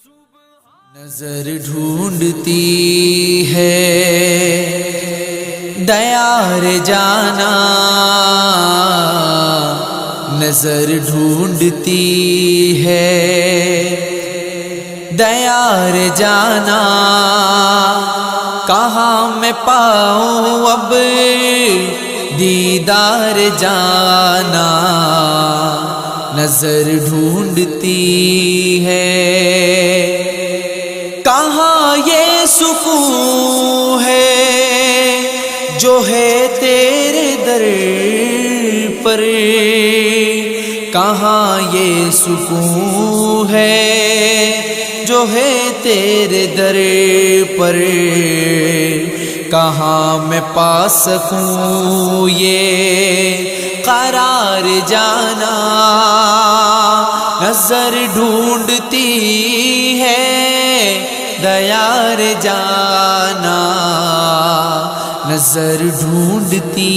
نظر ڈھونڈتی ہے دیار جانا، نظر ڈھونڈتی ہے دیار جانا، کہاں میں پاؤں اب دیدار جانا، نظر ڈھونڈتی ہے کہاں یہ سکون ہے جو ہے تیرے در پر، کہاں یہ سکون ہے جو ہے تیرے در پر، کہاں میں پا سکوں یہ قرار جانا، نظر ڈھونڈتی ہے دیار جانا، نظر ڈھونڈتی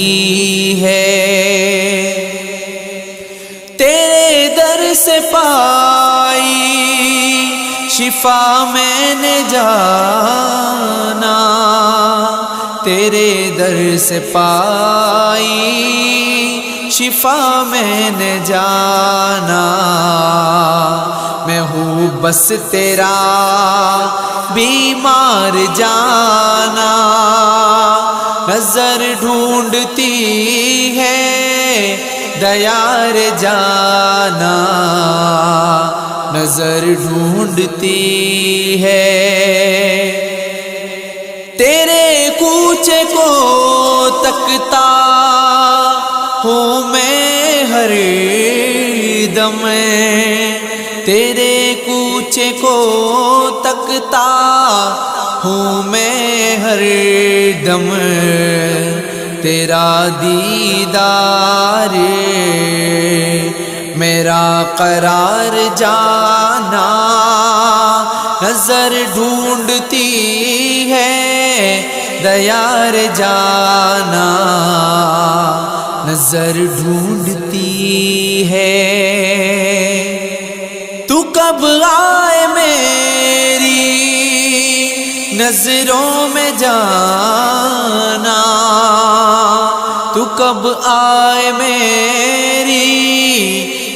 ہے تیرے در سے پائی شفا میں نے جانا، تیرے در سے پائی شفا میں نے جانا، میں ہوں بس تیرا بیمار جانا، نظر ڈھونڈتی ہے دیار جانا، نظر ڈھونڈتی ہے تیرے کوچے کو تکتا ہوں میں ہر دم، تیرے کوچے کو تکتا ہوں میں ہر دم، تیرا دیدار میرا قرار جانا، نظر ڈھونڈتی ہے دیار جانا، نظر ڈھونڈتی ہے تو کب آئے میری نظروں میں جانا، تو کب آئے میری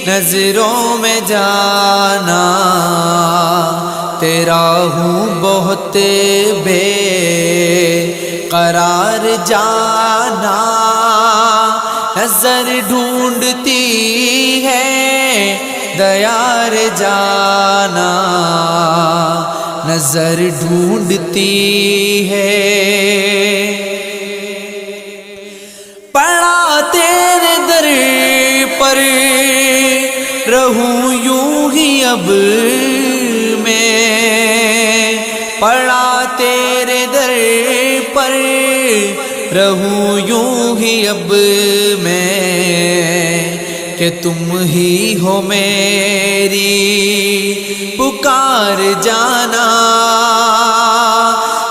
نظروں میں جانا، تیرا ہوں بہت بے قرار جانا، نظر ڈھونڈتی ہے دیار جانا، نظر ڈھونڈتی ہے پڑا تیرے در پر رہوں یوں ہی اب میں، پڑا تیرے در پر رہوں یوں ہی اب میں، کہ تم ہی ہو میری پکار جانا،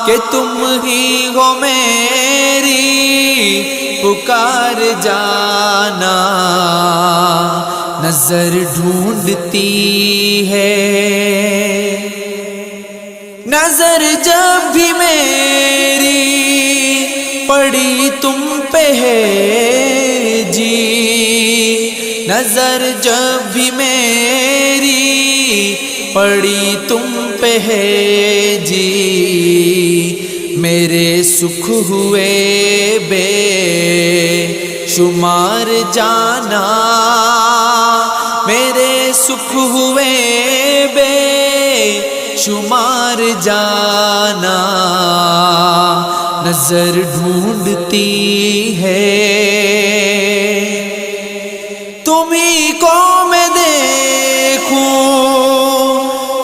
کہ تم ہی ہو میری پکار جانا، نظر ڈھونڈتی ہے نظر جب بھی میری پڑی تم پہ ہے جی، نظر جب بھی میری پڑی تم پہ ہے جی، میرے سکھ ہوئے بے شمار جانا، میرے سکھ ہوئے بے شمار جانا، نظر ڈھونڈتی ہے تمہیں کو میں دیکھوں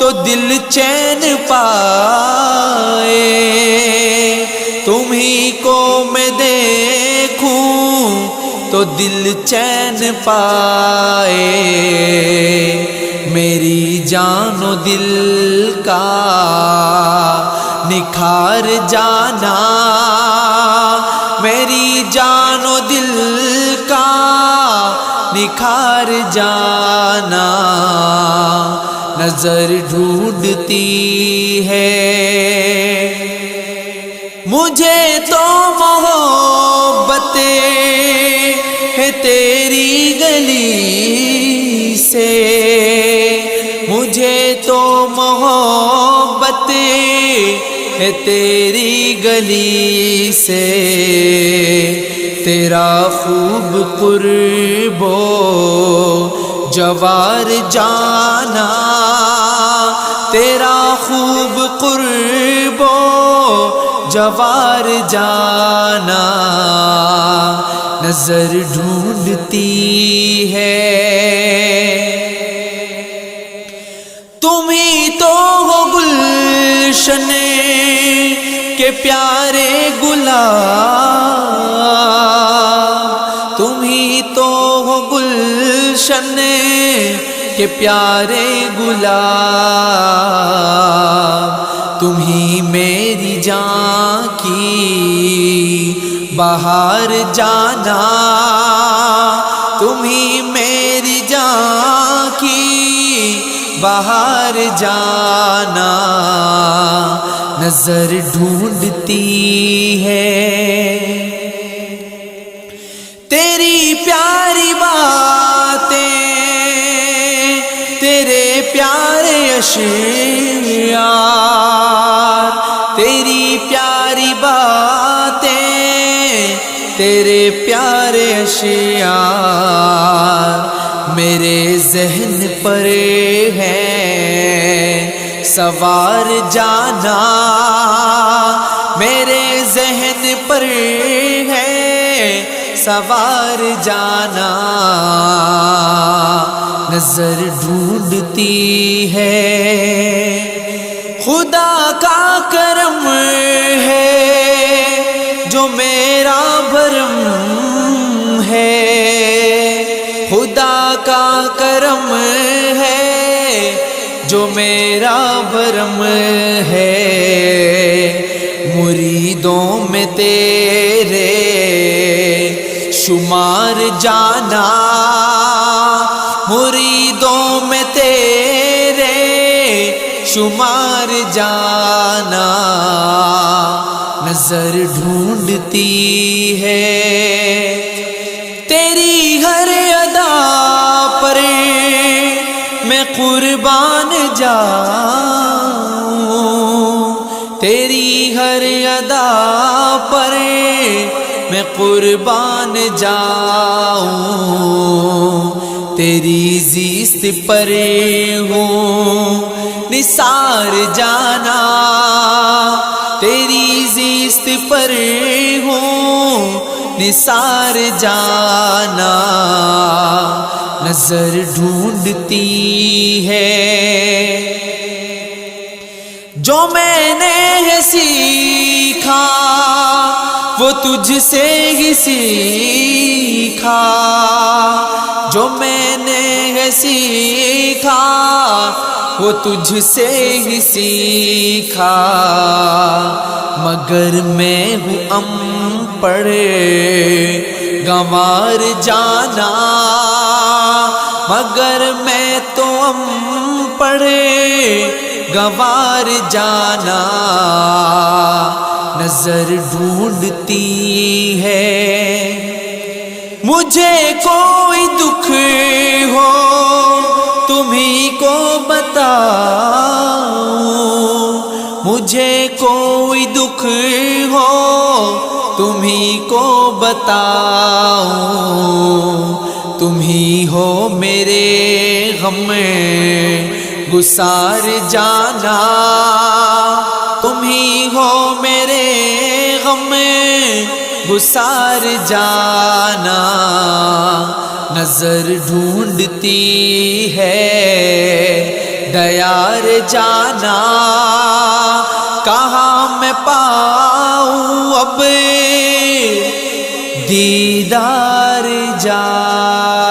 تو دل چین پائے، تمہیں کو میں دیکھوں تو دل چین پائے، میری جان و دل کا نکھار جانا، میری جان و دل کا نکھار جانا، نظر ڈھونڈتی ہے۔ مجھے تو محبتیں ہے تیری گلی سے، مجھے تو محبتیں ہے تیری گلی سے، تیرا خوب قرب و جوار جانا، تیرا خوب قرب و جوار جانا نظر ڈھونڈتی ہے۔ تم ہی تو ہو گلشن کے پیارے گلاب، تم ہی تو ہو گلشن کے پیارے گلاب، تم ہی میری جان کی بہار جانا، تم ہی میری جان کی بہار جانا نظر ڈھونڈتی ہے۔ تیری پیاری باتیں، تیرے پیارے اشعار، تیری پیاری باتیں، تیرے پیارے اشعار میرے ذہن پر ہے سوار جانا، میرے ذہن پر ہے سوار جانا نظر ڈھونڈتی ہے۔ خدا کا کرم ہے جو میرا بھرم ہے، خدا کا کرم ہے جو میرا بھرم ہے، مریدوں میں تیرے شمار جانا، مریدوں میں تیرے شمار جانا نظر ڈھونڈتی ہے۔ تیری ہر ادا پر میں قربان جاؤں، تیری ہر ادا پر میں قربان جاؤں، تیری زیست پر ہوں نثار جانا، تیری زیست پر ہوں نثار جانا نظر ڈھونڈتی ہے۔ جو میں نے سیکھا وہ تجھ سے ہی سیکھا، جو میں نے سیکھا وہ تجھ سے ہی سیکھا، مگر میں ہوں انپڑھ گنوار جانا، مگر میں تو انپڑھ گنوار جانا نظر ڈھونڈتی ہے۔ مجھے کوئی دکھ ہو تمہیں کو بتاؤں، مجھے کوئی دکھ ہو تمہیں کو بتاؤں، تم ہی ہو میرے غم گسار جانا، تم ہی ہو میرے غم گسار جانا نظر ڈھونڈتی ہے۔ دیار جانا کہاں میں پاؤں اب دیدار جانا۔